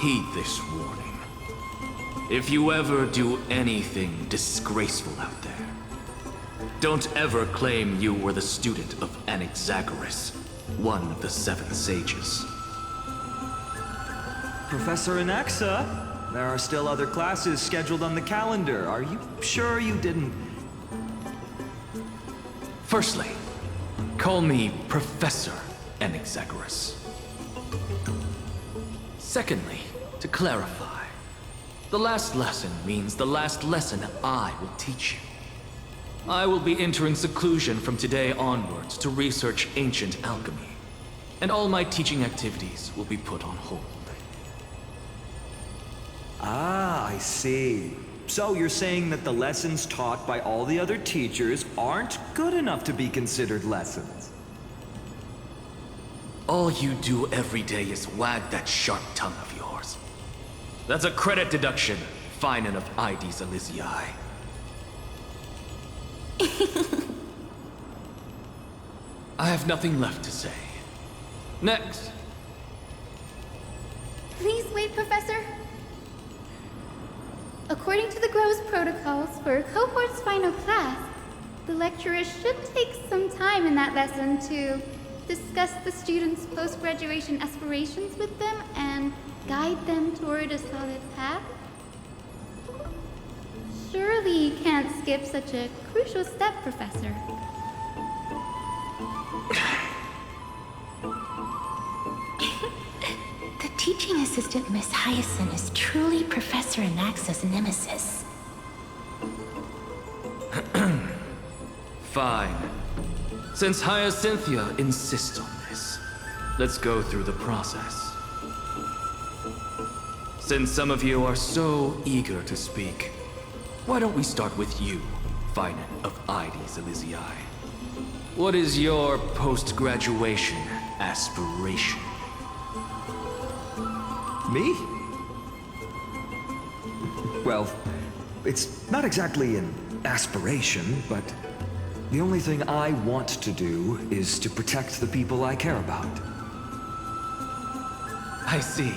Heed this warning. If you ever do anything disgraceful out there, don't ever claim you were the student of Anaxagoras, one of the 7 sages. Professor Anaxa, there are still other classes scheduled on the calendar. Are you sure you didn't... Firstly, call me Professor Anaxagoras. Secondly, to clarify, the last lesson means the last lesson I will teach you. I will be entering seclusion from today onwards to research ancient alchemy, and all my teaching activities will be put on hold. Ah, I see. So you're saying that the lessons taught by all the other teachers aren't good enough to be considered lessons? All you do every day is wag that sharp tongue of yours. That's a credit deduction, fine enough IDs Elysiae. I have nothing left to say. Next. Please wait, Professor. According to the Grove's protocols for a cohort's final class, the lecturer should take some time in that lesson to discuss the students' post-graduation aspirations with them and guide them toward a solid path. Surely you can't skip such a crucial step, Professor. The teaching assistant, Miss Hyacinth, is truly Professor Anaxa's nemesis. Fine. Since Hyacinthia insists on this, let's go through the process. Since some of you are so eager to speak, why don't we start with you, Finite of IDs Elysiae? What is your post-graduation aspiration? Me? Well, it's not exactly an aspiration, but the only thing I want to do is to protect the people I care about. I see.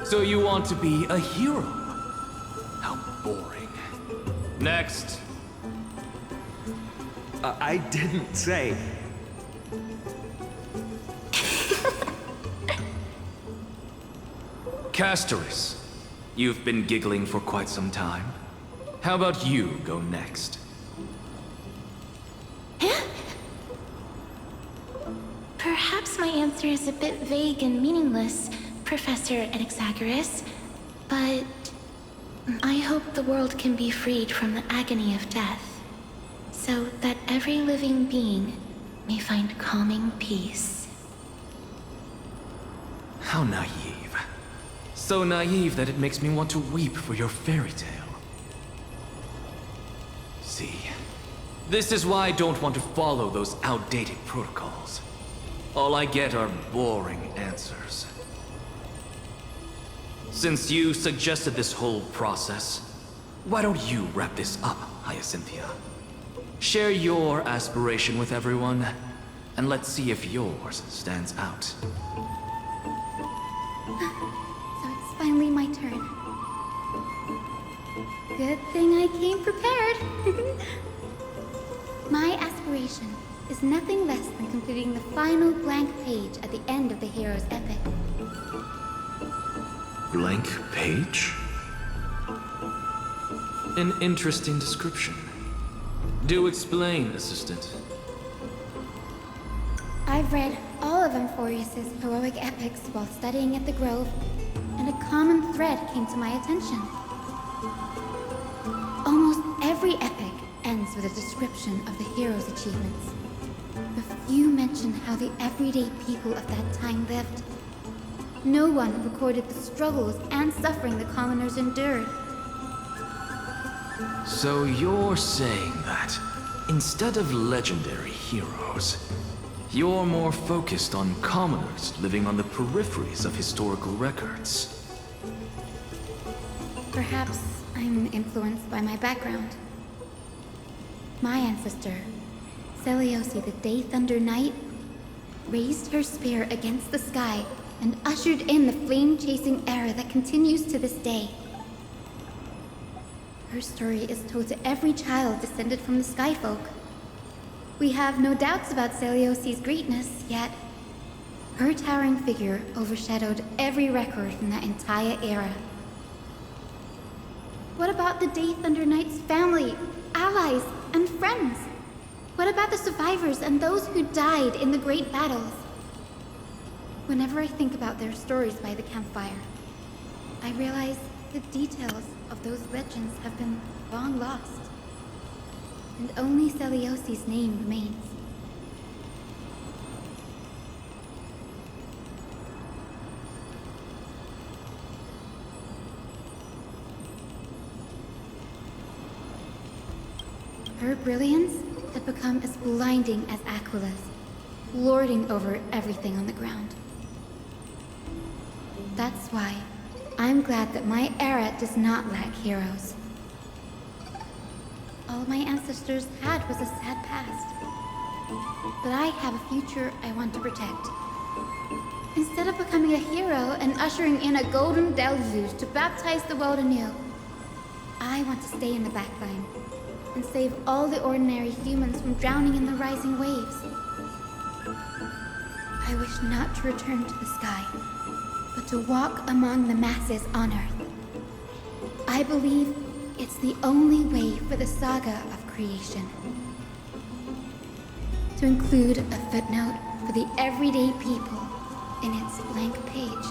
So you want to be a hero? How boring. Next. I didn't say... Castoris, you've been giggling for quite some time. How about you go next? Perhaps my answer is a bit vague and meaningless, Professor Anaxagoras, but I hope the world can be freed from the agony of death, so that every living being may find calming peace. How naive. So naive that it makes me want to weep for your fairy tale. See, this is why I don't want to follow those outdated protocols. All I get are boring answers. Since you suggested this whole process, why don't you wrap this up, Hyacinthia? Share your aspiration with everyone, and let's see if yours stands out. So it's finally my turn. Good thing I came prepared. My aspiration is nothing less than completing the final blank page at the end of the hero's epic. Blank page? An interesting description. Do explain, Assistant. I've read all of Amphorius's heroic epics while studying at the Grove, and a common thread came to my attention. Almost every epic ends with a description of the hero's achievements. But few mention how the everyday people of that time lived. No one recorded the struggles and suffering the commoners endured. So you're saying that, instead of legendary heroes, you're more focused on commoners living on the peripheries of historical records. Perhaps I'm influenced by my background. My ancestor, Seliosi the Day Thunder Knight, raised her spear against the sky and ushered in the flame-chasing era that continues to this day. Her story is told to every child descended from the Skyfolk. We have no doubts about Celiosi's greatness, yet her towering figure overshadowed every record from that entire era. What about the Day Thunder Knight's family, allies, and friends? What about the survivors and those who died in the great battles? Whenever I think about their stories by the campfire, I realize the details of those legends have been long lost, and only Celiosi's name remains. Her brilliance had become as blinding as Aquila's, lording over everything on the ground. That's why I'm glad that my era does not lack heroes. All my ancestors had was a sad past, but I have a future I want to protect. Instead of becoming a hero and ushering in a golden deluge to baptize the world anew, I want to stay in the backline and save all the ordinary humans from drowning in the rising waves. I wish not to return to the sky, but to walk among the masses on Earth. I believe it's the only way for the saga of creation. To include a footnote for the everyday people in its blank page.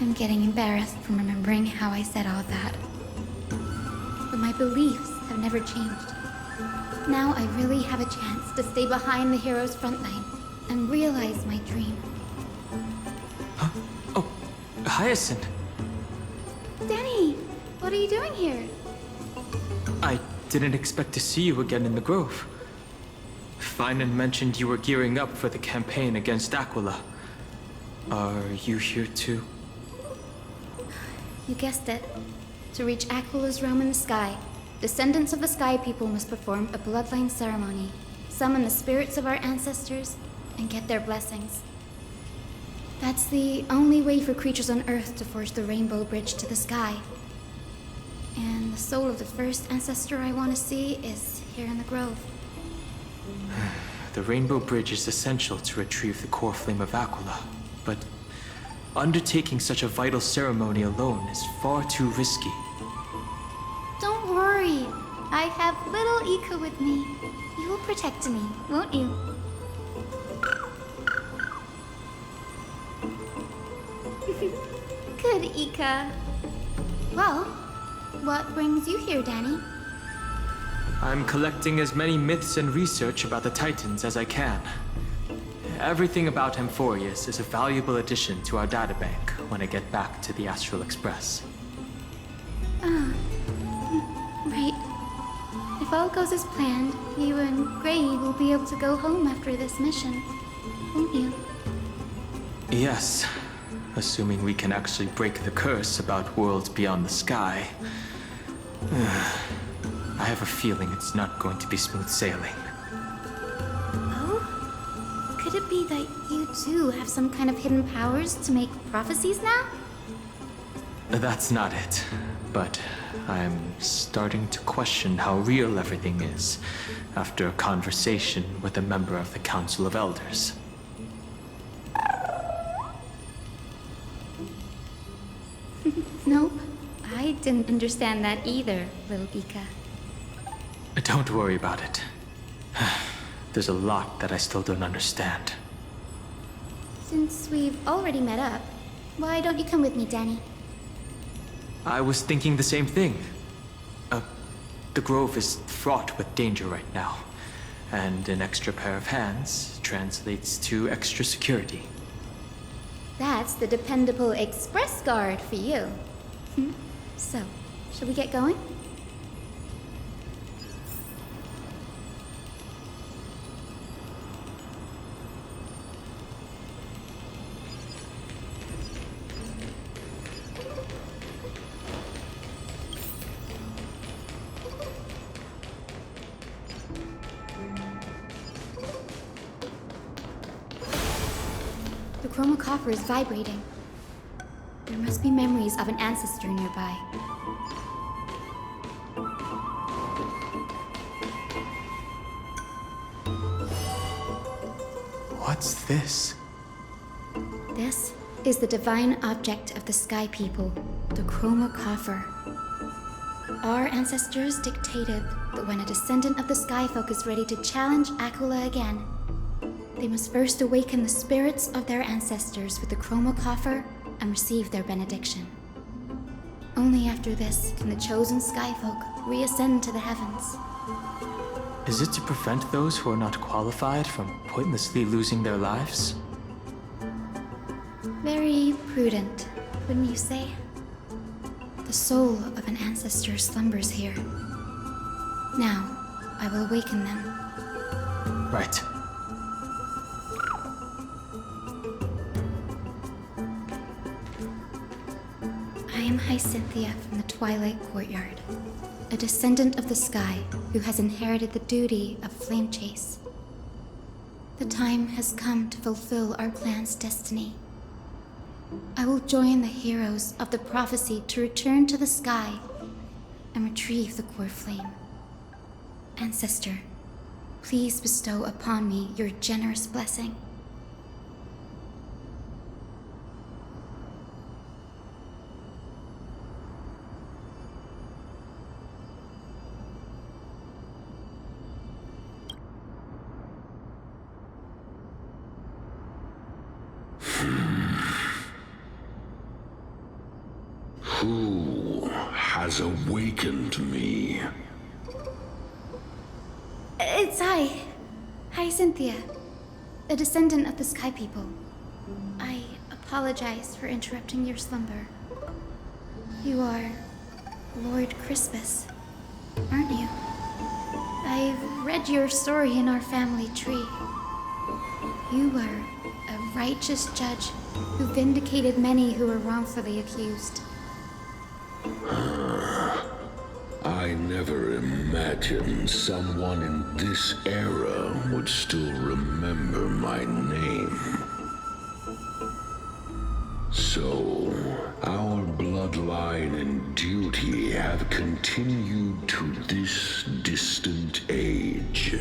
I'm getting embarrassed from remembering how I said all that. But my beliefs have never changed. Now I really have a chance to stay behind the hero's front line and realize my dream. Huh? Oh, Hyacinth. Danny, what are you doing here? I didn't expect to see you again in the Grove. Finan mentioned you were gearing up for the campaign against Aquila. Are you here too? You guessed it. To reach Aquila's realm in the sky, descendants of the Sky People must perform a bloodline ceremony, summon the spirits of our ancestors, and get their blessings. That's the only way for creatures on Earth to forge the Rainbow Bridge to the sky. And the soul of the first ancestor I want to see is here in the Grove. The Rainbow Bridge is essential to retrieve the core flame of Aquila, but undertaking such a vital ceremony alone is far too risky. Don't worry. I have little Ika with me. You will protect me, won't you? Good, Ika. Well, what brings you here, Danny? I'm collecting as many myths and research about the Titans as I can. Everything about Amphorius is a valuable addition to our databank when I get back to the Astral Express. Right. If all goes as planned, you and Gray will be able to go home after this mission, won't you? Yes, assuming we can actually break the curse about worlds beyond the sky. I have a feeling it's not going to be smooth sailing. Oh? Could it be that you too have some kind of hidden powers to make prophecies now? That's not it, but I'm starting to question how real everything is after a conversation with a member of the Council of Elders. Nope. I didn't understand that either, little Ika. Don't worry about it. There's a lot that I still don't understand. Since we've already met up, why don't you come with me, Danny? I was thinking the same thing. The Grove is fraught with danger right now, and an extra pair of hands translates to extra security. That's the dependable express guard for you. So, shall we get going? The chromocopter is vibrating. There must be memories of an ancestor nearby. What's this? This is the divine object of the Sky People, the chromocopter. Our ancestors dictated that when a descendant of the Skyfolk is ready to challenge Aquila again, they must first awaken the spirits of their ancestors with the chromocopter and receive their benediction. Only after this can the chosen Skyfolk reascend to the heavens. Is it to prevent those who are not qualified from pointlessly losing their lives? Very prudent, wouldn't you say? The soul of an ancestor slumbers here. Now, I will awaken them. Right. I am Hyacinthia from the Twilight Courtyard, a descendant of the sky who has inherited the duty of flame chase. The time has come to fulfill our clan's destiny. I will join the heroes of the prophecy to return to the sky and retrieve the core flame. Ancestor, please bestow upon me your generous blessing. Who has awakened me? It's Hyacinthia, a descendant of the Sky People. I apologize for interrupting your slumber. You are Lord Crispus, aren't you? I've read your story in our family tree. You were a righteous judge who vindicated many who were wrongfully accused. I never imagined someone in this era would still remember my name. So, our bloodline and duty have continued to this distant age.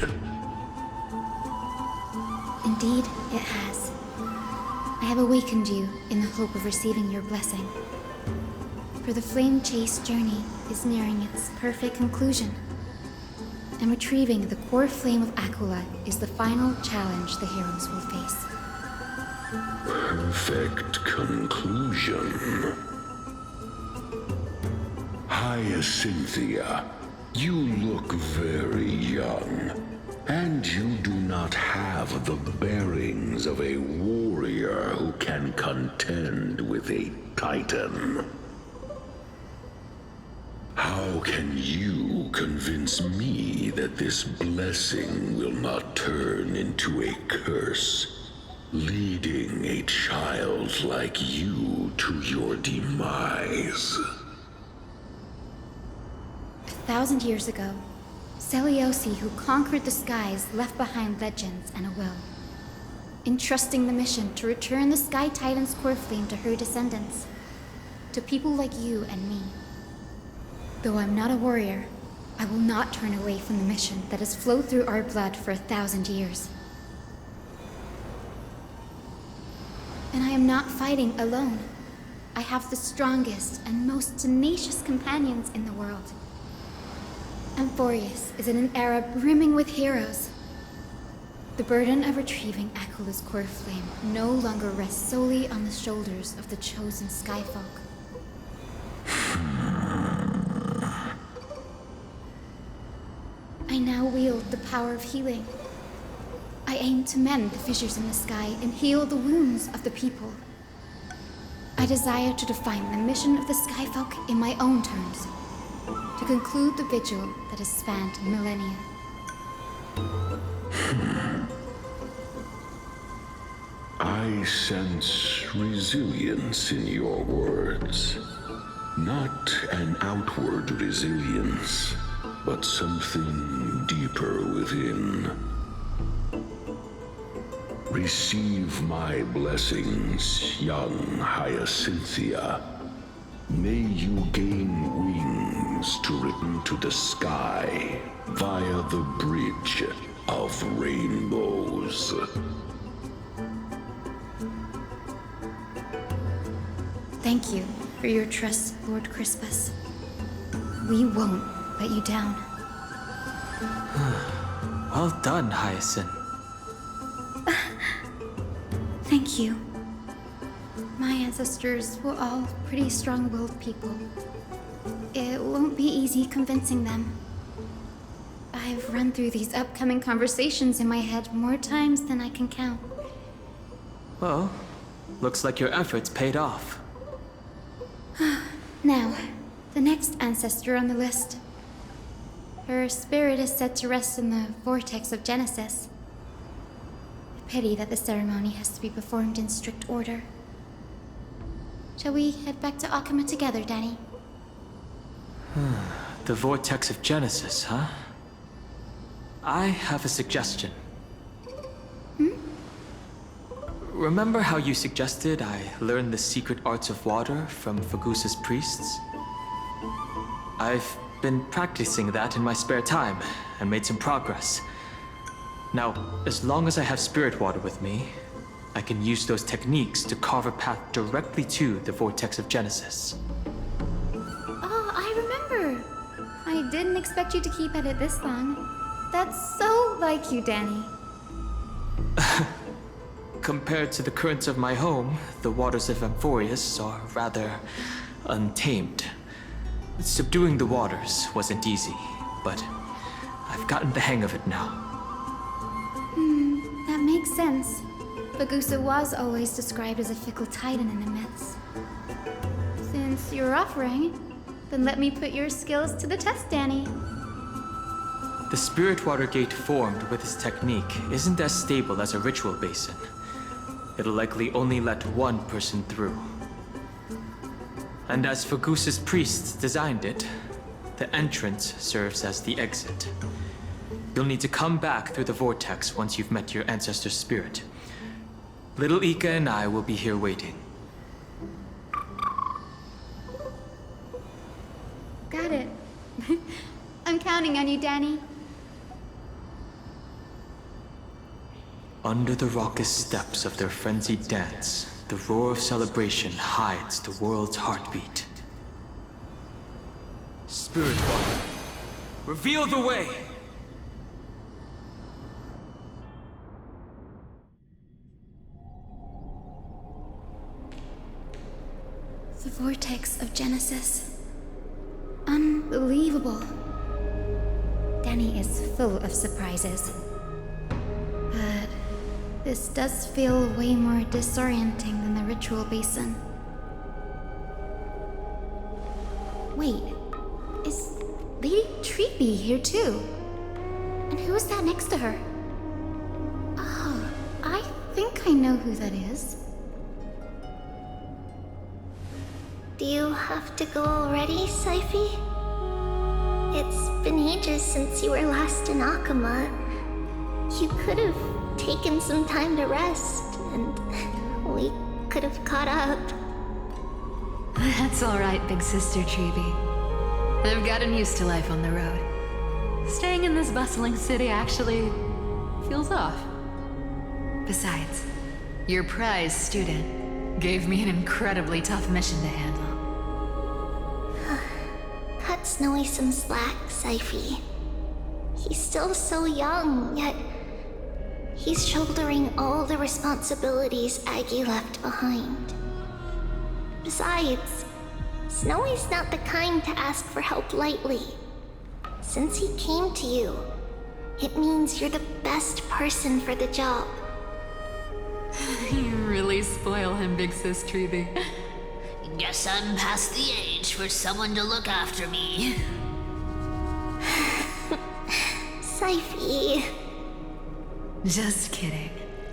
Indeed, it has. I have awakened you in the hope of receiving your blessing. For the flame chase journey is nearing its perfect conclusion, and retrieving the core flame of Aquila is the final challenge the heroes will face. Perfect conclusion. Hyacinthia, you look very young, and you do not have the bearings of a warrior who can contend with a titan. How can you convince me that this blessing will not turn into a curse, leading a child like you to your demise? 1,000 years ago, Seliosi, who conquered the skies, left behind legends and a will, entrusting the mission to return the Sky Titan's core flame to her descendants, to people like you and me. Though I'm not a warrior, I will not turn away from the mission that has flowed through our blood for 1,000 years. And I am not fighting alone. I have the strongest and most tenacious companions in the world. Amphorius is in an era brimming with heroes. The burden of retrieving Aquila's core flame no longer rests solely on the shoulders of the chosen Skyfolk. I now wield the power of healing. I aim to mend the fissures in the sky and heal the wounds of the people. I desire to define the mission of the Skyfolk in my own terms, to conclude the vigil that has spanned millennia. I sense resilience in your words. Not an outward resilience, but something deeper within. Receive my blessings, young Hyacinthia. May you gain wings to return to the sky via the bridge of rainbows. Thank you for your trust, Lord Crispus. We won't let you down. Well done, Hyacinth. Thank you. My ancestors were all pretty strong-willed people. It won't be easy convincing them. I've run through these upcoming conversations in my head more times than I can count. Well, looks like your efforts paid off. Now, the next ancestor on the list. Her spirit is said to rest in the vortex of Genesis. A pity that the ceremony has to be performed in strict order. Shall we head back to Akama together, Danny? The vortex of Genesis, huh? I have a suggestion. Remember how you suggested I learn the secret arts of water from Fagusa's priests? I've been practicing that in my spare time and made some progress. Now, as long as I have spirit water with me, I can use those techniques to carve a path directly to the vortex of Genesis. Oh, I remember! I didn't expect you to keep at it this long. That's so like you, Danny. Compared to the currents of my home, the waters of Amphorius are rather untamed. Subduing the waters wasn't easy, but I've gotten the hang of it now. That makes sense. Fagusa was always described as a fickle titan in the myths. Since you're offering, then let me put your skills to the test, Danny. The spirit water gate formed with this technique isn't as stable as a ritual basin. It'll likely only let one person through. And as Fagusa's priests designed it, the entrance serves as the exit. You'll need to come back through the vortex once you've met your ancestor's spirit. Little Ika and I will be here waiting. Got it. I'm counting on you, Danny. Under the raucous steps of their frenzied dance, the roar of celebration hides the world's heartbeat. Spirit water, reveal the way! The vortex of Genesis. Unbelievable. Danny is full of surprises. But this does feel way more disorienting than the ritual basin. Wait, is Lady Treeby here too? And who is that next to her? Oh, I think I know who that is. Do you have to go already, Saifi? It's been ages since you were last in Akama. You could have taken some time to rest, and we could have caught up. That's all right, big sister Treeby. I've gotten used to life on the road. Staying in this bustling city actually feels off. Besides, your prize student gave me an incredibly tough mission to handle. Cut Snowy some slack, Saifi. He's still so young, yet he's shouldering all the responsibilities Aggie left behind. Besides, Snowy's not the kind to ask for help lightly. Since he came to you, it means you're the best person for the job. You really spoil him, big sis Treeby. Guess I'm past the age for someone to look after me. Saifi. Just kidding.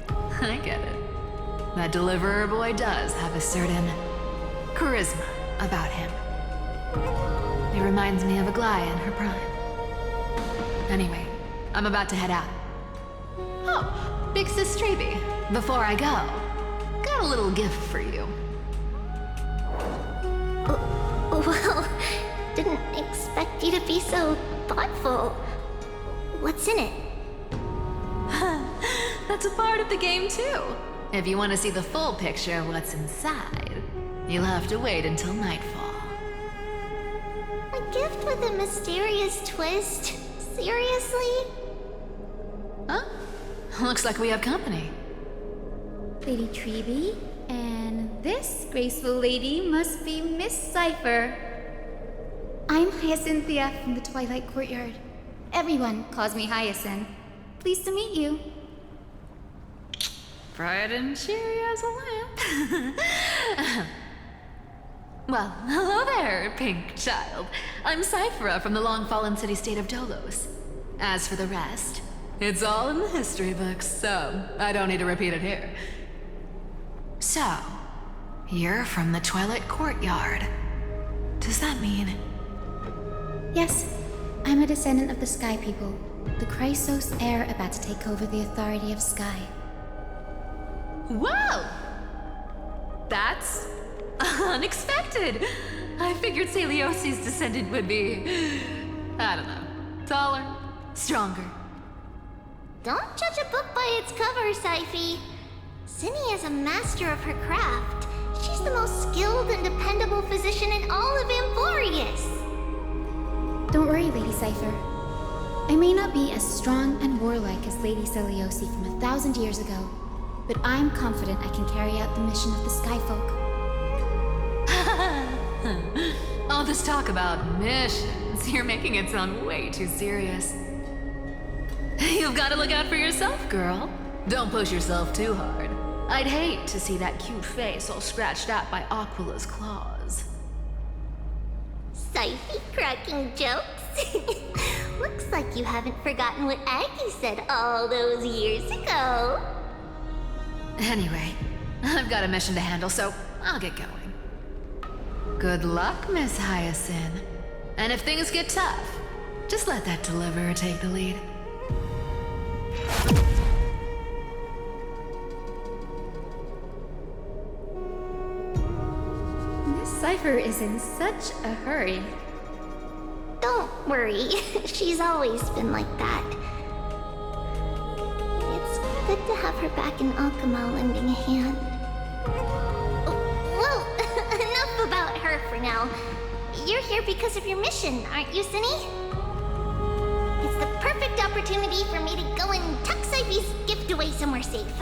I get it. That deliverer boy does have a certain charisma about him. It reminds me of Aglaia in her prime. Anyway, I'm about to head out. Oh, Big Sis Treeby, before I go, got a little gift for you. Well, didn't expect you to be so thoughtful. What's in it? That's a part of the game, too. If you want to see the full picture of what's inside, you'll have to wait until nightfall. A gift with a mysterious twist? Seriously? Huh? Looks like we have company. Lady Treeby, and this graceful lady must be Miss Cypher. I'm Hyacinthia from the Twilight Courtyard. Everyone calls me Hyacinth. Pleased to meet you. Bright and cheery as a lamp. Well, hello there, pink child. I'm Cyphera from the long-fallen city-state of Dolos. As for the rest, it's all in the history books, so I don't need to repeat it here. So, you're from the Twilight Courtyard. Does that mean... Yes, I'm a descendant of the Sky People, the Chrysos heir about to take over the authority of Sky. Whoa! That's unexpected. I figured Celiosi's descendant would be, I don't know, taller, stronger. Don't judge a book by its cover, Syphy. Cinny is a master of her craft. She's the most skilled and dependable physician in all of Amphorius. Don't worry, Lady Cypher. I may not be as strong and warlike as Lady Celiosi from 1,000 years ago, but I'm confident I can carry out the mission of the Skyfolk. All this talk about missions, you're making it sound way too serious. You've got to look out for yourself, girl. Don't push yourself too hard. I'd hate to see that cute face all scratched out by Aquila's claws. Syphy cracking jokes? Looks like you haven't forgotten what Aggie said all those years ago. Anyway, I've got a mission to handle, so I'll get going. Good luck, Miss Hyacinth. And if things get tough, just let that deliverer take the lead. Miss Cypher is in such a hurry. Don't worry, she's always been like that. It's good to have her back in Alchema lending a hand. Well, enough about her for now. You're here because of your mission, aren't you, Cinny? It's the perfect opportunity for me to go and tuck Syphy's gift away somewhere safe.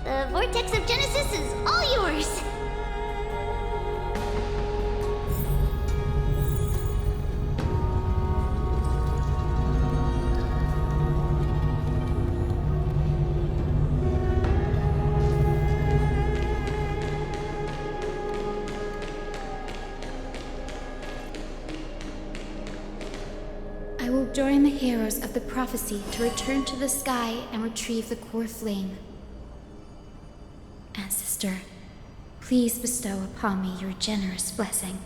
The Vortex of Genesis is all yours. I will join the heroes of the prophecy to return to the sky and retrieve the core flame. Ancestor, please bestow upon me your generous blessing.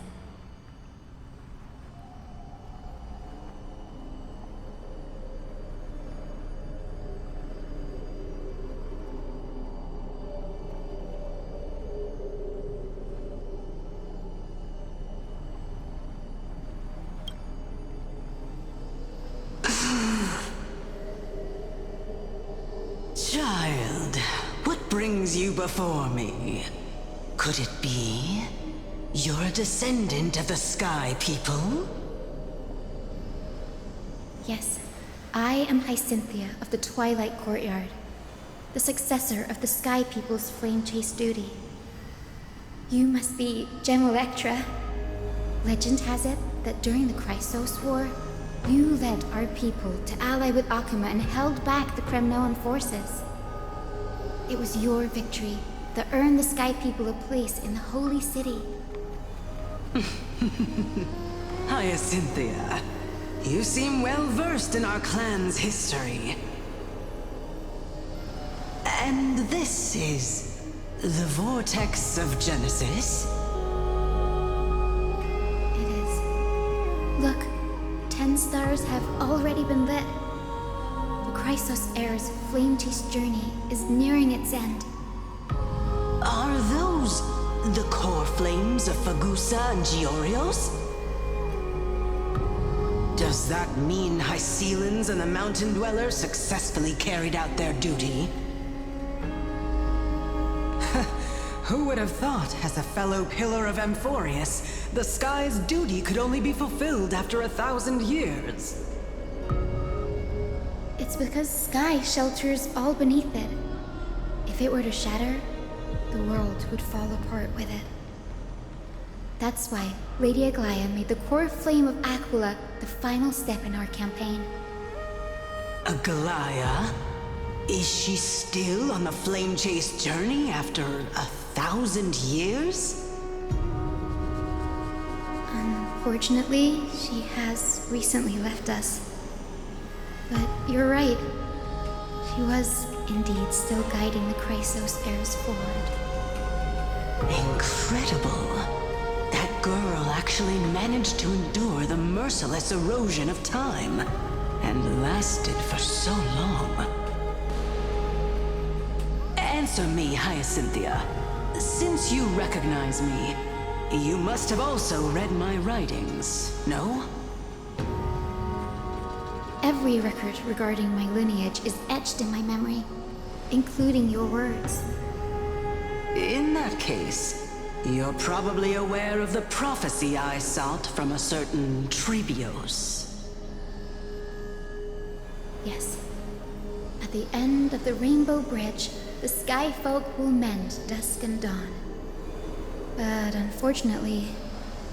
Child, what brings you before me? Could it be you're a descendant of the Sky People? Yes, I am Hyacinthia of the Twilight Courtyard, the successor of the Sky People's Flame Chase duty. You must be Gem Electra. Legend has it that during the Chrysos War, you led our people to ally with Akuma and held back the Kremnoan forces. It was your victory that earned the Sky People a place in the Holy City. Hyacinthia, you seem well versed in our clan's history. And this is the Vortex of Genesis? It is. Look, 10 stars have already been lit. The Chrysos heir's flame-chased journey is nearing its end. Are those the core flames of Fagusa and Georios? Does that mean Hycealans and the Mountain Dwellers successfully carried out their duty? Who would have thought, as a fellow pillar of Amphorius, the sky's duty could only be fulfilled after 1,000 years? It's because Sky shelters all beneath it. If it were to shatter, the world would fall apart with it. That's why Lady Aglaya made the core flame of Aquila the final step in our campaign. Aglaya? Is she still on the flame-chased journey after 1,000 years? Unfortunately, she has recently left us. But you're right. She was indeed still guiding the Chrysos heirs forward. Incredible. That girl actually managed to endure the merciless erosion of time, and lasted for so long. Answer me, Hyacinthia. Since you recognize me, you must have also read my writings, no? Every record regarding my lineage is etched in my memory, including your words. In that case, you're probably aware of the prophecy I sought from a certain Trebios. Yes. At the end of the Rainbow Bridge, the Sky Folk will mend dusk and dawn. But unfortunately,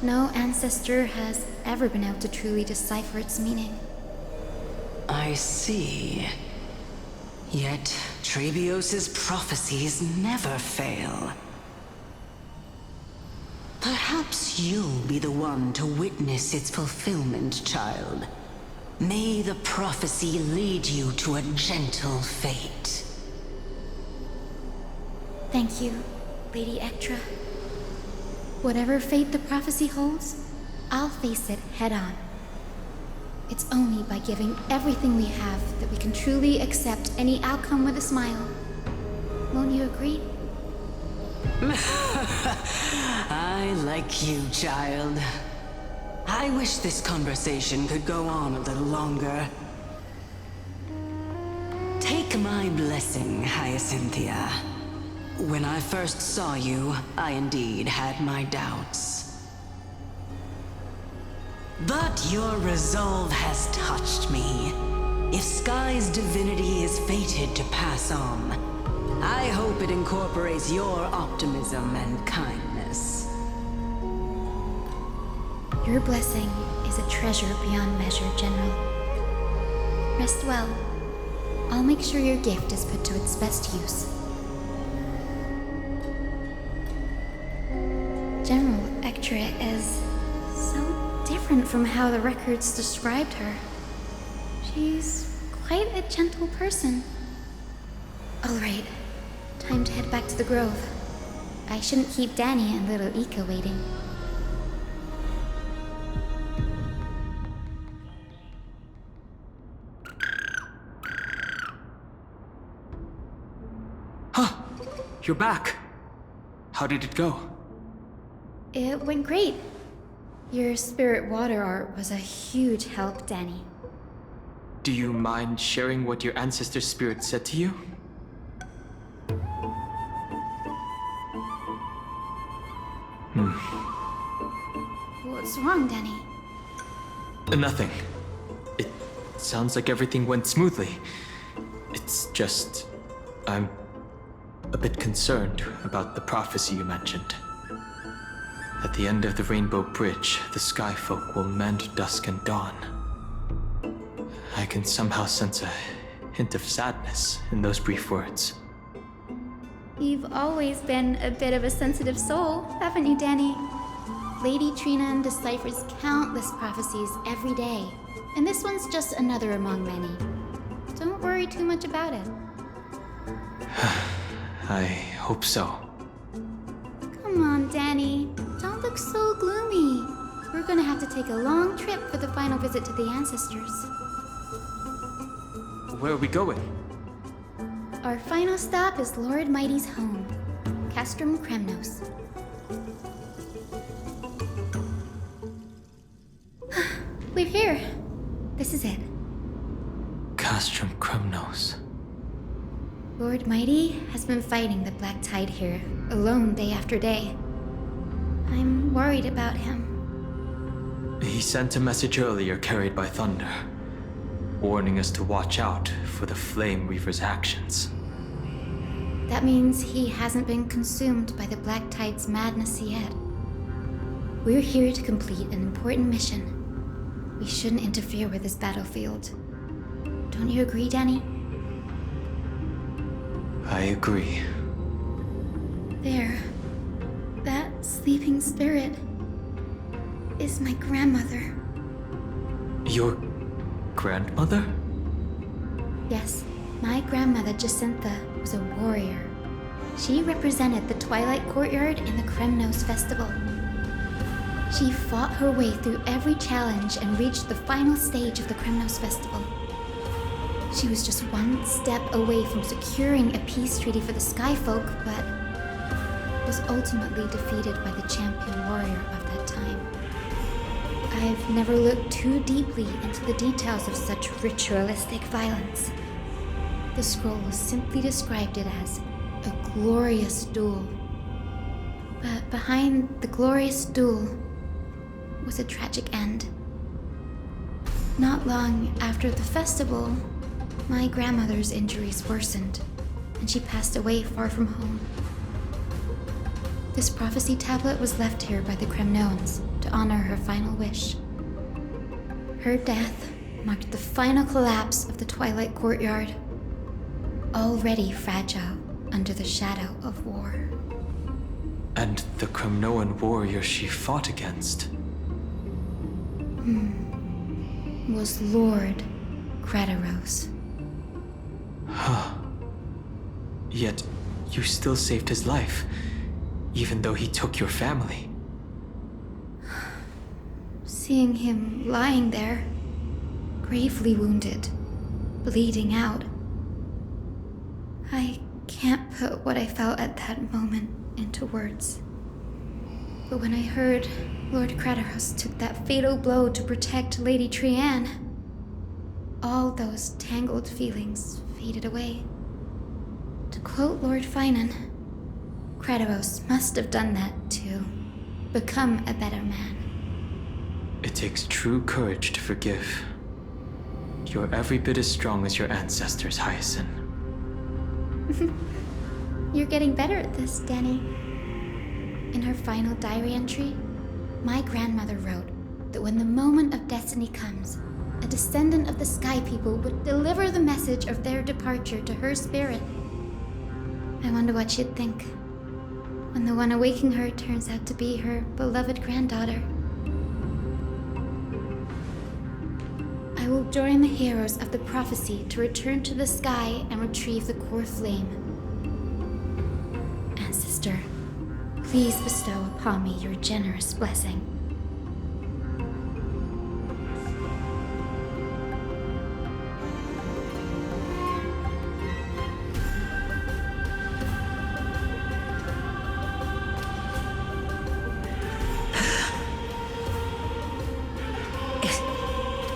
no ancestor has ever been able to truly decipher its meaning. I see. Yet, Trebios' prophecies never fail. Perhaps you'll be the one to witness its fulfillment, child. May the prophecy lead you to a gentle fate. Thank you, Lady Ectra. Whatever fate the prophecy holds, I'll face it head-on. It's only by giving everything we have that we can truly accept any outcome with a smile. Won't you agree? I like you, child. I wish this conversation could go on a little longer. Take my blessing, Hyacinthia. When I first saw you, I indeed had my doubts. But your resolve has touched me. If Sky's divinity is fated to pass on, I hope it incorporates your optimism and kindness. Your blessing is a treasure beyond measure, General. Rest well. I'll make sure your gift is put to its best use. General Ectra is so different from how the records described her. She's quite a gentle person. All right, time to head back to the grove. I shouldn't keep Danny and little Ika waiting. Huh! You're back! How did it go? It went great. Your spirit water art was a huge help, Danny. Do you mind sharing what your ancestor spirit said to you? What's wrong, Danny? Nothing. It sounds like everything went smoothly. It's just... I'm a bit concerned about the prophecy you mentioned. At the end of the Rainbow Bridge, the Sky Folk will mend dusk and dawn. I can somehow sense a hint of sadness in those brief words. You've always been a bit of a sensitive soul, haven't you, Danny? Lady Trina deciphers countless prophecies every day, and this one's just another among many. Don't worry too much about it. I hope so. Come on, Danny. Don't look so gloomy. We're gonna have to take a long trip for the final visit to the ancestors. Where are we going? Our final stop is Lord Mighty's home, Castrum Kremnos. We're here. This is it. Castrum Kremnos. Lord Mighty has been fighting the Black Tide here, alone day after day. I'm worried about him. He sent a message earlier carried by thunder, warning us to watch out for the Flame Reaver's actions. That means he hasn't been consumed by the Black Tide's madness yet. We're here to complete an important mission. We shouldn't interfere with this battlefield. Don't you agree, Danny? I agree. There. That sleeping spirit is my grandmother. Your grandmother? Yes, my grandmother Jacinta was a warrior. She represented the Twilight Courtyard in the Kremnos Festival. She fought her way through every challenge and reached the final stage of the Kremnos Festival. She was just one step away from securing a peace treaty for the Skyfolk, but was ultimately defeated by the champion warrior of that time. I've never looked too deeply into the details of such ritualistic violence. The scroll simply described it as a glorious duel. But behind the glorious duel was a tragic end. Not long after the festival, my grandmother's injuries worsened, and she passed away far from home. This prophecy tablet was left here by the Kremnoans to honor her final wish. Her death marked the final collapse of the Twilight Courtyard, already fragile under the shadow of war. And the Kremnoan warrior she fought against? Was Lord Krataros. Yet, you still saved his life, even though he took your family. Seeing him lying there, gravely wounded, bleeding out, I can't put what I felt at that moment into words. But when I heard Lord Krataros took that fatal blow to protect Lady Trianne, all those tangled feelings faded away. To quote Lord Finan, Krataros must have done that to become a better man. It takes true courage to forgive. You're every bit as strong as your ancestors, Hyacinth. You're getting better at this, Danny. In her final diary entry, my grandmother wrote that when the moment of destiny comes, a descendant of the Sky People would deliver the message of their departure to her spirit. I wonder what she'd think when the one awaking her turns out to be her beloved granddaughter. I will join the heroes of the prophecy to return to the sky and retrieve the core flame. Ancestor, please bestow upon me your generous blessing.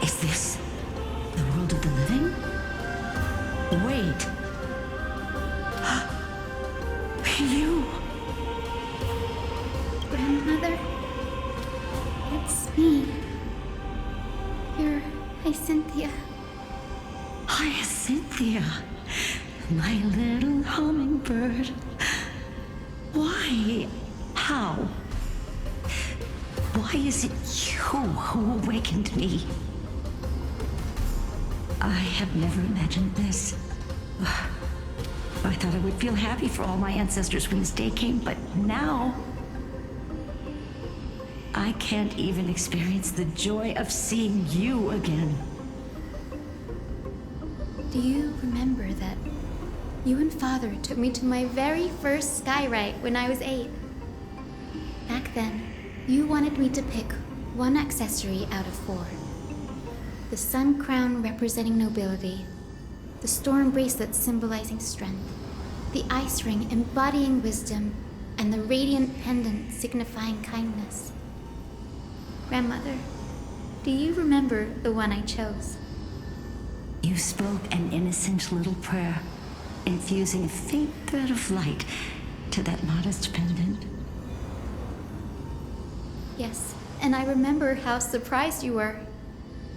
Is this the world of the living? Wait. You. Grandmother, it's me. You're Hyacinthia. Hyacinthia, my little hummingbird. Why? How? Why is it you who awakened me? I have never imagined this. I thought I would feel happy for all my ancestors when this day came, but now I can't even experience the joy of seeing you again. Do you remember that you and Father took me to my very first skyrite when I was 8? Back then, you wanted me to pick one accessory out of 4. The sun crown representing nobility, the storm bracelet symbolizing strength, the ice ring embodying wisdom, and the radiant pendant signifying kindness. Grandmother, do you remember the one I chose? You spoke an innocent little prayer, infusing a faint thread of light to that modest pendant. Yes, and I remember how surprised you were.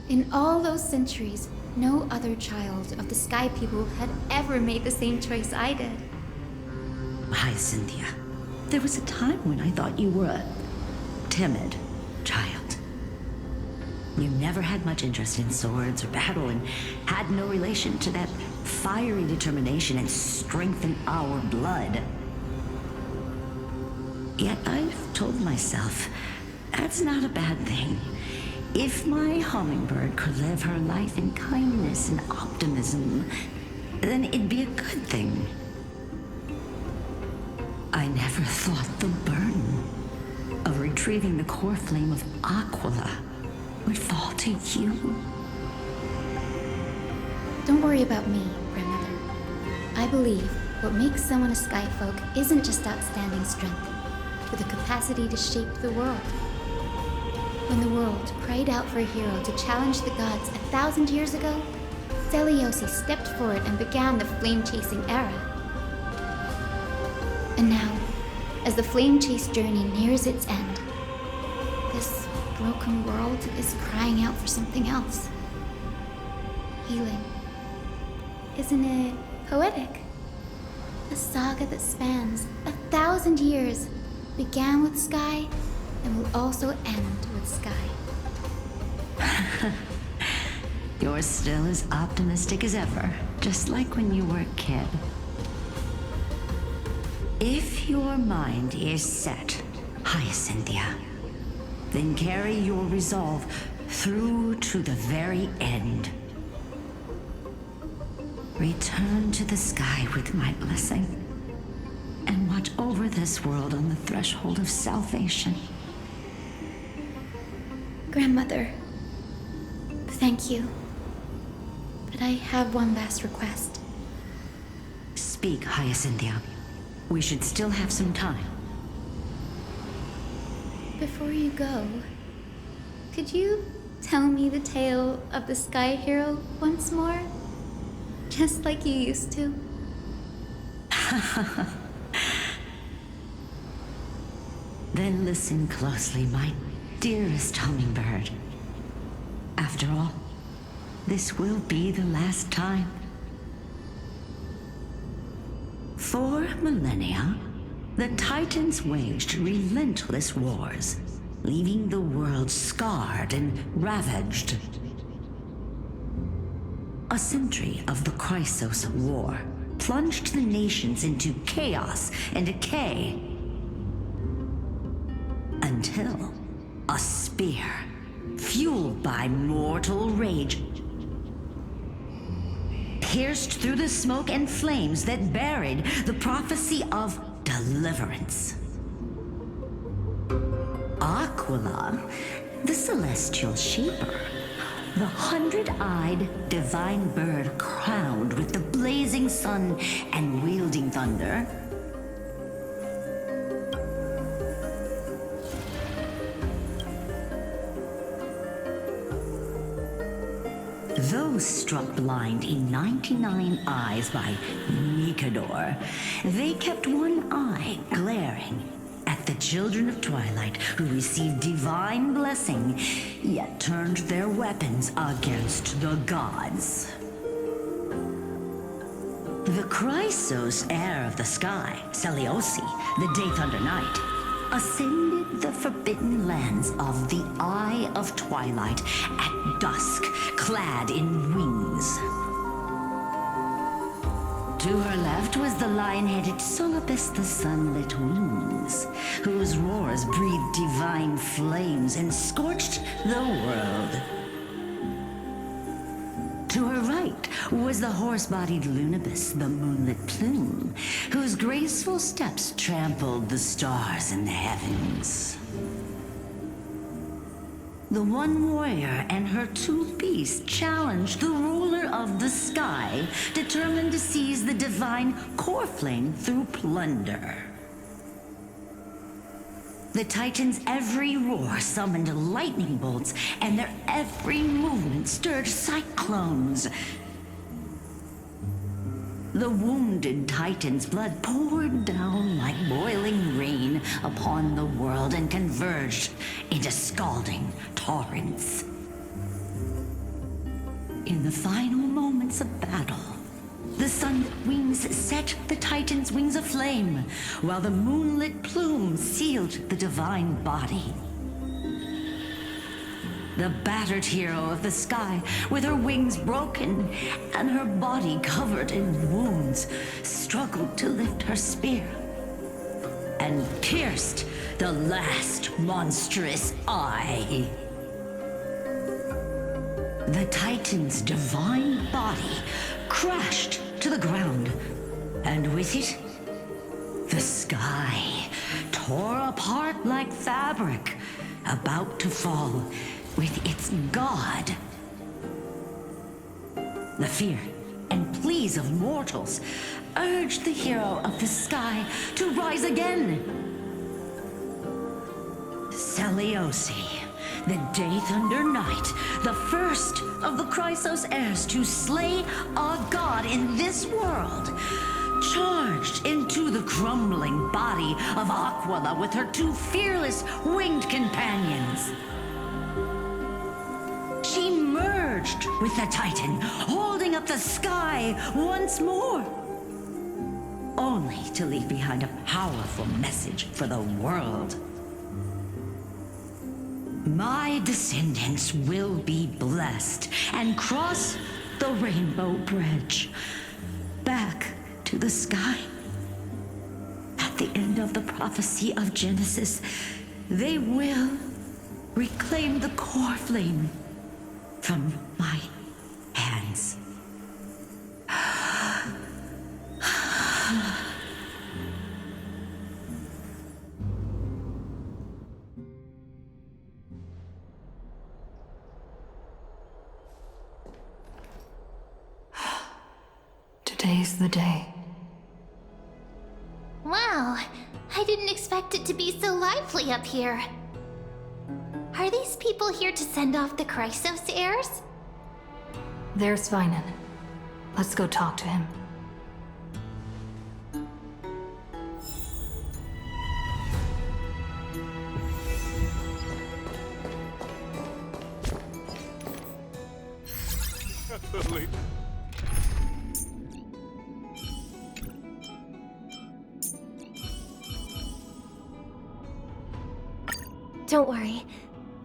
In all those centuries, no other child of the Sky People had ever made the same choice I did. Hi, Cynthia. There was a time when I thought you were a timid child. You never had much interest in swords or battle and had no relation to that fiery determination and strength in our blood. Yet I've told myself, that's not a bad thing. If my hummingbird could live her life in kindness and optimism, then it'd be a good thing. I never thought the burden of retrieving the core flame of Aquila would fall to you. Don't worry about me, Grandmother. I believe what makes someone a Skyfolk isn't just outstanding strength, but the capacity to shape the world. When the world cried out for a hero to challenge the gods 1,000 years ago, Seliosi stepped forward and began the flame-chasing era. And now, as the flame chase journey nears its end, this broken world is crying out for something else. Healing. Isn't it poetic? A saga that spans 1,000 years, began with Sky, and will also end with Sky. You're still as optimistic as ever, just like when you were a kid. If your mind is set, Hyacinthia, then carry your resolve through to the very end. Return to the sky with my blessing, and watch over this world on the threshold of salvation. Grandmother, thank you. But I have one last request. Speak, Hyacinthia. We should still have some time. Before you go, could you tell me the tale of the Sky Hero once more? Just like you used to. Then listen closely, my dearest hummingbird. After all, this will be the last time. For millennia, the Titans waged relentless wars, leaving the world scarred and ravaged. A century of the Chrysos War plunged the nations into chaos and decay. Until a spear, fueled by mortal rage, pierced through the smoke and flames that buried the prophecy of deliverance. Aquila, the celestial shaper, the 100-eyed divine bird crowned with the blazing sun and wielding thunder, though struck blind in 99 eyes by Nikador, they kept one eye glaring at the children of Twilight who received divine blessing, yet turned their weapons against the gods. The Chrysos heir of the sky, Seliosi, the Day Thunder Knight, ascended the forbidden lands of the Eye of Twilight at dusk, clad in wings. To her left was the lion-headed Solibus the Sunlit Wings, whose roars breathed divine flames and scorched the world. To her right was the horse-bodied Lunibus, the Moonlit Plume, whose graceful steps trampled the stars in the heavens. The one warrior and her two beasts challenged the ruler of the sky, determined to seize the divine core flame through plunder. The Titans' every roar summoned lightning bolts, and their every movement stirred cyclones. The wounded Titan's blood poured down like boiling rain upon the world and converged into scalding torrents. In the final moments of battle, the sun wings set the Titan's wings aflame, while the moonlit plume sealed the divine body. The battered hero of the sky, with her wings broken and her body covered in wounds, struggled to lift her spear and pierced the last monstrous eye. The Titan's divine body crashed to the ground, and with it, the sky tore apart like fabric, about to fall with its god. The fear and pleas of mortals urged the hero of the sky to rise again. Celiosi, the Day Thunder Knight, the first of the Chrysos heirs to slay a god in this world, charged into the crumbling body of Aquila with her two fearless winged companions. She merged with the Titan, holding up the sky once more, only to leave behind a powerful message for the world. My descendants will be blessed and cross the rainbow bridge back to the sky. At the end of the prophecy of Genesis, they will reclaim the core flame from my hands. Today's the day. Wow, I didn't expect it to be so lively up here. Are these people here to send off the Chrysos heirs? There's Vinan. Let's go talk to him. Don't worry.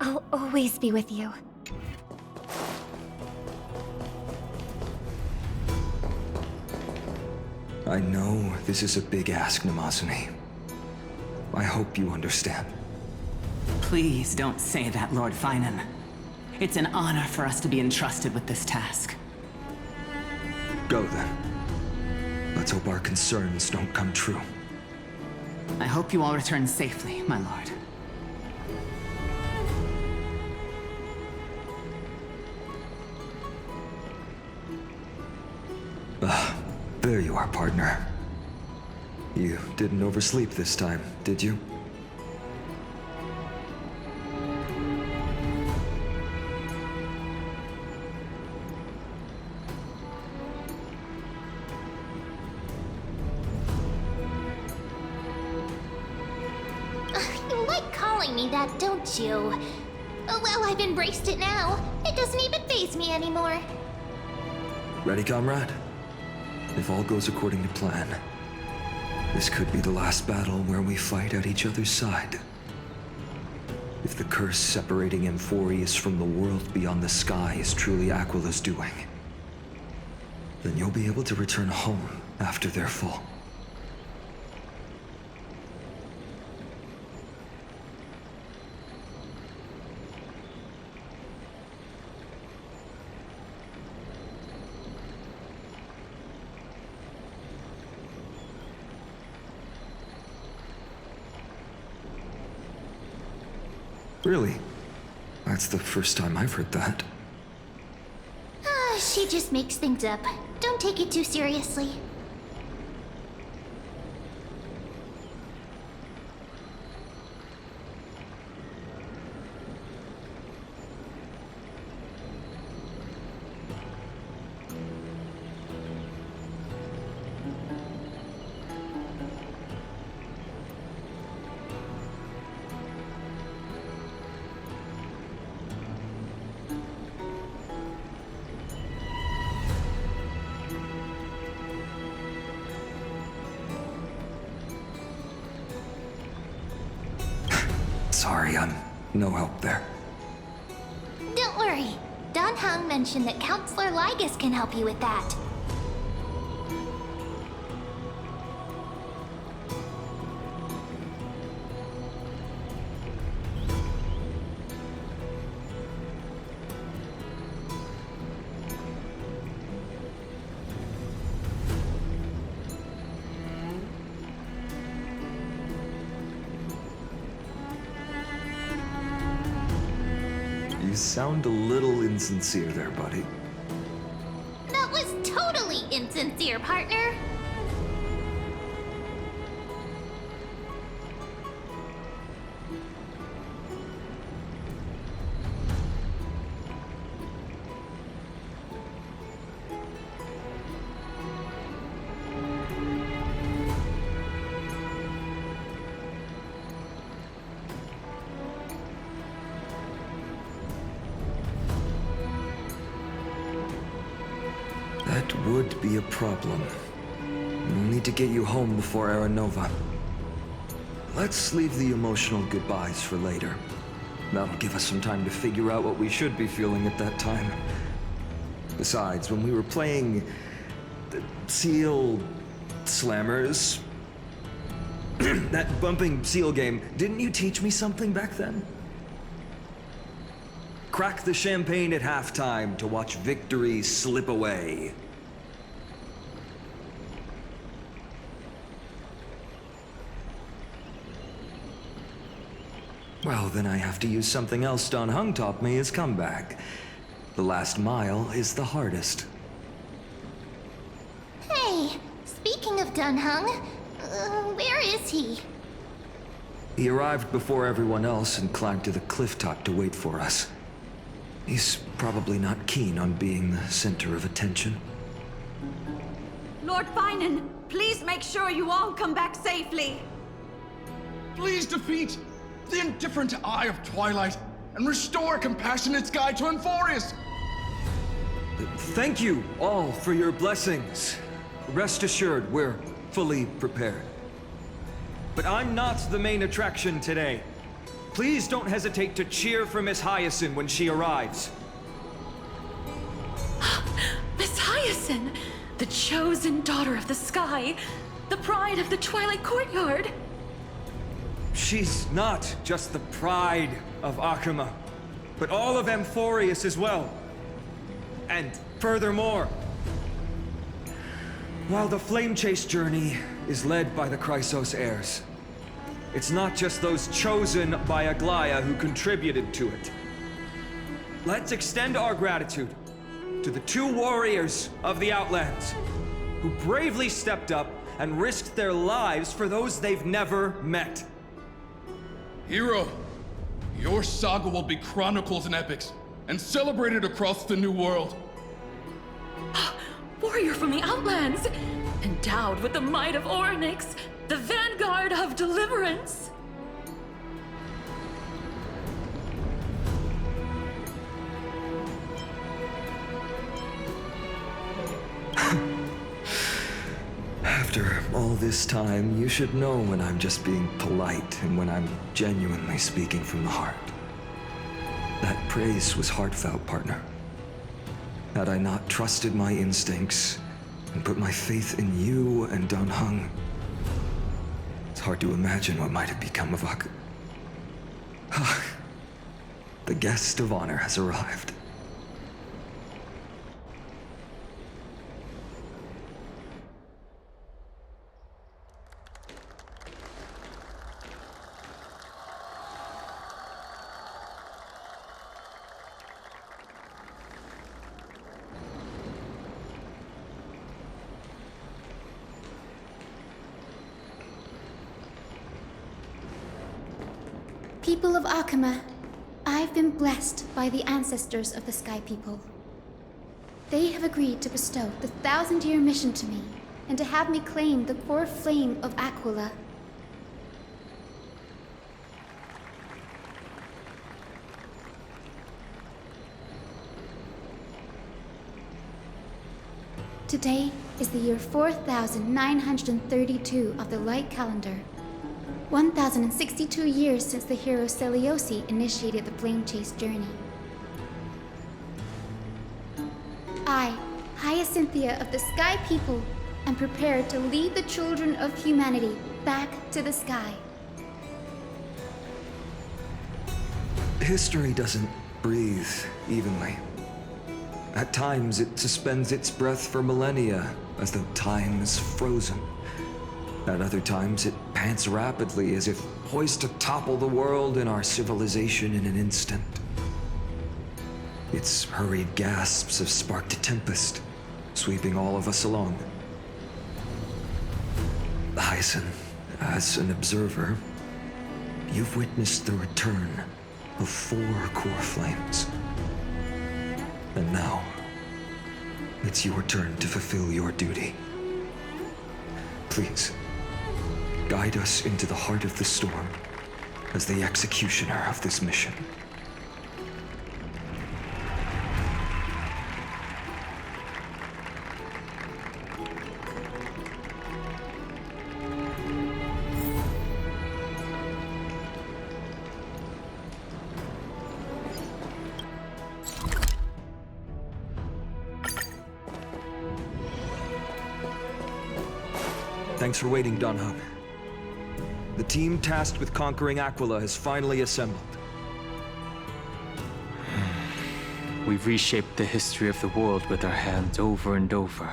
I'll always be with you. I know this is a big ask, Namazune. I hope you understand. Please don't say that, Lord Finan. It's an honor for us to be entrusted with this task. Go then. Let's hope our concerns don't come true. I hope you all return safely, my lord. There you are, partner. You didn't oversleep this time, did you? You like calling me that, don't you? Oh, well, I've embraced it now. It doesn't even faze me anymore. Ready, comrade? If all goes according to plan, this could be the last battle where we fight at each other's side. If the curse separating Amphorius from the world beyond the sky is truly Aquila's doing, then you'll be able to return home after their fall. Really? That's the first time I've heard that. She just makes things up. Don't take it too seriously. Sorry, I'm no help there. Don't worry. Don Hung mentioned that Counselor Ligus can help you with that. You sound a little insincere there, buddy. That was totally insincere, partner. That would be a problem. We'll need to get you home before Aranova. Let's leave the emotional goodbyes for later. That'll give us some time to figure out what we should be feeling at that time. Besides, when we were playing the Seal Slammers, that bumping seal game, didn't you teach me something back then? Crack the champagne at halftime to watch victory slip away. Well, then I have to use something else Don Hung taught me as comeback. The last mile is the hardest. Hey, speaking of Don Hung, where is he? He arrived before everyone else and climbed to the cliff top to wait for us. He's probably not keen on being the center of attention. Lord Finan, please make sure you all come back safely. Please defeat the indifferent Eye of Twilight and restore a compassionate sky to Amphorius. Thank you all for your blessings. Rest assured, we're fully prepared. But I'm not the main attraction today. Please don't hesitate to cheer for Miss Hyacinth when she arrives. Miss Hyacinth, the chosen daughter of the sky, the pride of the Twilight Courtyard. She's not just the pride of Akuma, but all of Amphorius as well. And furthermore, while the Flame Chase journey is led by the Chrysos heirs, it's not just those chosen by Aglaya who contributed to it. Let's extend our gratitude to the two warriors of the Outlands who bravely stepped up and risked their lives for those they've never met. Hero, your saga will be chronicles and epics, and celebrated across the New World. Warrior from the Outlands, endowed with the might of Orynyx, the vanguard of deliverance. After all this time, you should know when I'm just being polite and when I'm genuinely speaking from the heart. That praise was heartfelt, partner. Had I not trusted my instincts and put my faith in you and Don Hung, it's hard to imagine what might have become of Ak. The guest of honor has arrived. people of Akama, I've been blessed by the ancestors of the Sky People. They have agreed to bestow the 1,000-year mission to me, and to have me claim the core flame of Aquila. Today is the year 4932 of the Light Calendar. 1062 years since the hero Seliosi initiated the Flame Chase journey. I, Hyacinthia of the Sky People, am prepared to lead the children of humanity back to the sky. History doesn't breathe evenly. At times, it suspends its breath for millennia, as though time is frozen. At other times, it pants rapidly, as if poised to topple the world and our civilization in an instant. Its hurried gasps have sparked a tempest, sweeping all of us along. Hyacinth, as an observer, you've witnessed the return of 4 core flames. And now, it's your turn to fulfill your duty. Please, guide us into the heart of the storm as the executioner of this mission. Thanks for waiting, Donho. The team tasked with conquering Aquila has finally assembled. We've reshaped the history of the world with our hands over and over.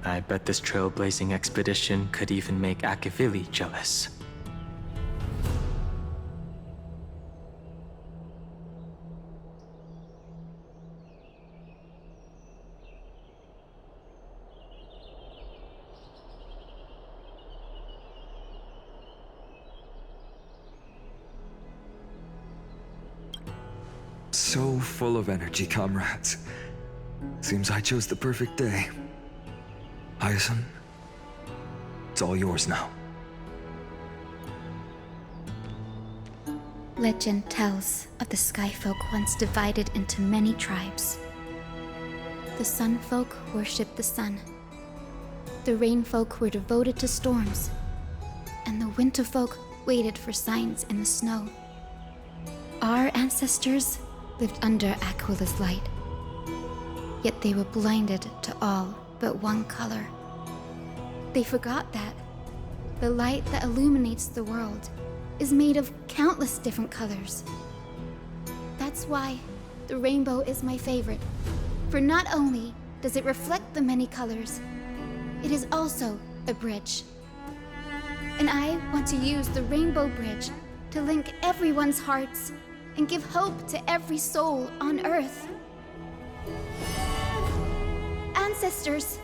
I bet this trailblazing expedition could even make Akavili jealous. So full of energy, comrades. Seems I chose the perfect day. Hyacinth, it's all yours now. Legend tells of the Sky Folk once divided into many tribes. The Sun Folk worshipped the sun. The Rain Folk were devoted to storms. And the Winter Folk waited for signs in the snow. Our ancestors lived under Aquila's light. Yet they were blinded to all but one color. They forgot that the light that illuminates the world is made of countless different colors. That's why the rainbow is my favorite. For not only does it reflect the many colors, it is also a bridge. And I want to use the Rainbow Bridge to link everyone's hearts and give hope to every soul on Earth. Ancestors,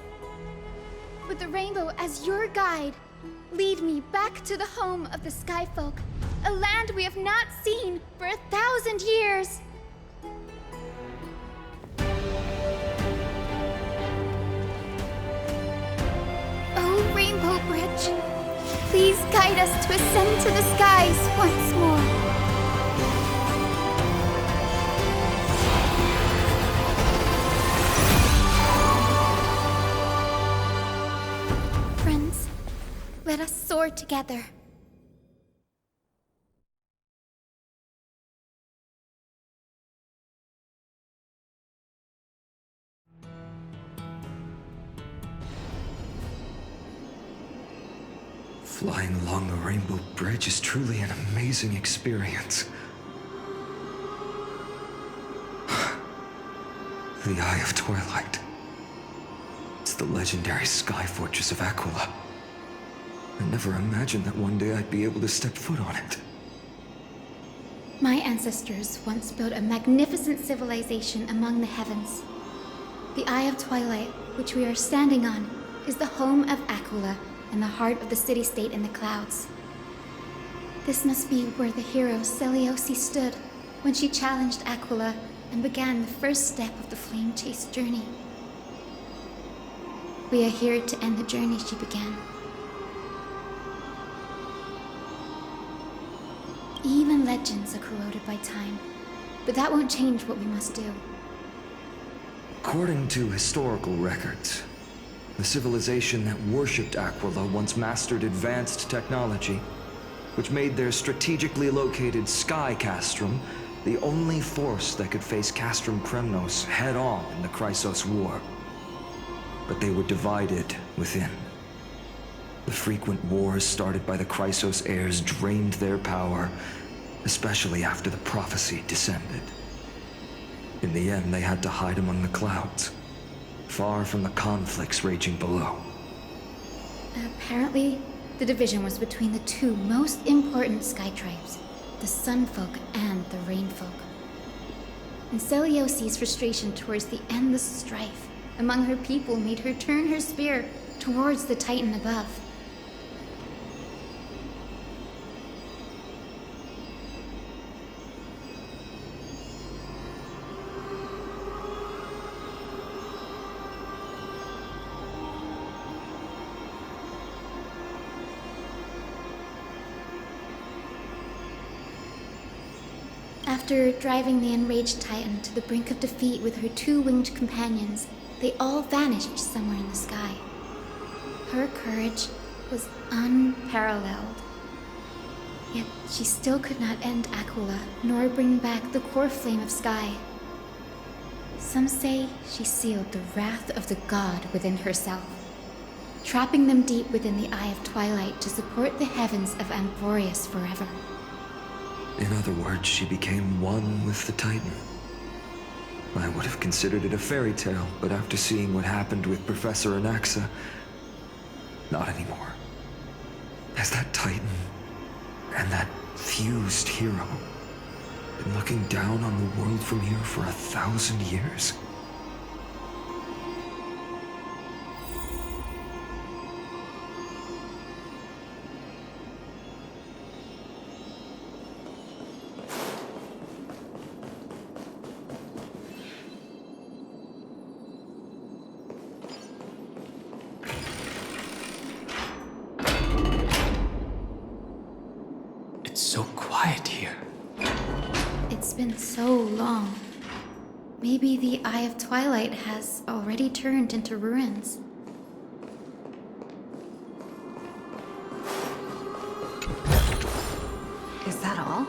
with the rainbow as your guide, lead me back to the home of the Sky Folk, a land we have not seen for 1,000 years. Oh, Rainbow Bridge, please guide us to ascend to the skies once more. Friends, let us soar together. Flying along the Rainbow Bridge is truly an amazing experience. The Eye of Twilight. It's the legendary sky fortress of Aquila. I never imagined that one day I'd be able to step foot on it. My ancestors once built a magnificent civilization among the heavens. The Eye of Twilight, which we are standing on, is the home of Aquila and the heart of the city-state in the clouds. This must be where the hero Celiosi stood when she challenged Aquila and began the first step of the Flame Chase journey. We are here to end the journey she began. Even legends are corroded by time, but that won't change what we must do. According to historical records, the civilization that worshipped Aquila once mastered advanced technology, which made their strategically located Sky Castrum the only force that could face Castrum Kremnos head-on in the Chrysos War. But they were divided within. The frequent wars started by the Chrysos heirs drained their power, especially after the prophecy descended. In the end, they had to hide among the clouds, far from the conflicts raging below. Apparently, the division was between the two most important sky tribes, the Sun Folk and the Rain Folk. And Celiosi's frustration towards the endless strife among her people made her turn her spear towards the Titan above. After driving the enraged Titan to the brink of defeat with her two winged companions, they all vanished somewhere in the sky. Her courage was unparalleled. Yet she still could not end Aquila, nor bring back the core flame of sky. Some say she sealed the wrath of the god within herself, trapping them deep within the Eye of Twilight to support the heavens of Amphorius forever. In other words, she became one with the Titan. I would have considered it a fairy tale, but after seeing what happened with Professor Anaxa, not anymore. Has that Titan and that fused hero been looking down on the world from here for 1,000 years? It's so quiet here. It's been so long. Maybe the Eye of Twilight has already turned into ruins. Is that all?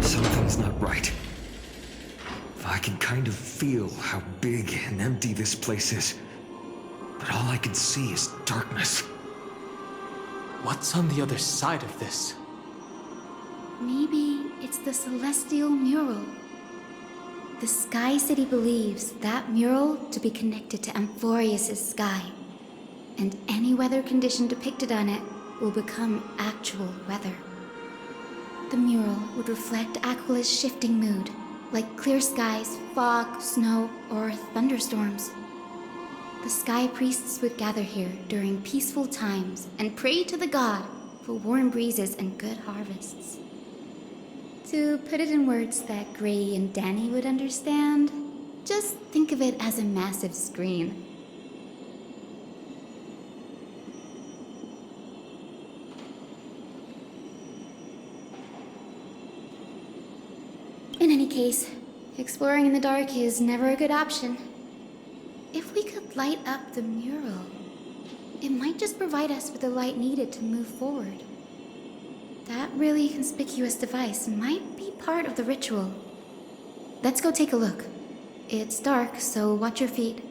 Something's not right. I can kind of feel how big and empty this place is, but all I can see is darkness. What's on the other side of this? Maybe it's the Celestial Mural. The Sky City believes that mural to be connected to Amphorius' sky, and any weather condition depicted on it will become actual weather. The mural would reflect Aquila's shifting mood, like clear skies, fog, snow, or thunderstorms. The sky priests would gather here during peaceful times and pray to the god for warm breezes and good harvests. To put it in words that Gray and Danny would understand, just think of it as a massive screen. In any case, exploring in the dark is never a good option. If we could light up the mural, it might just provide us with the light needed to move forward. That really conspicuous device might be part of the ritual. Let's go take a look. It's dark, so watch your feet.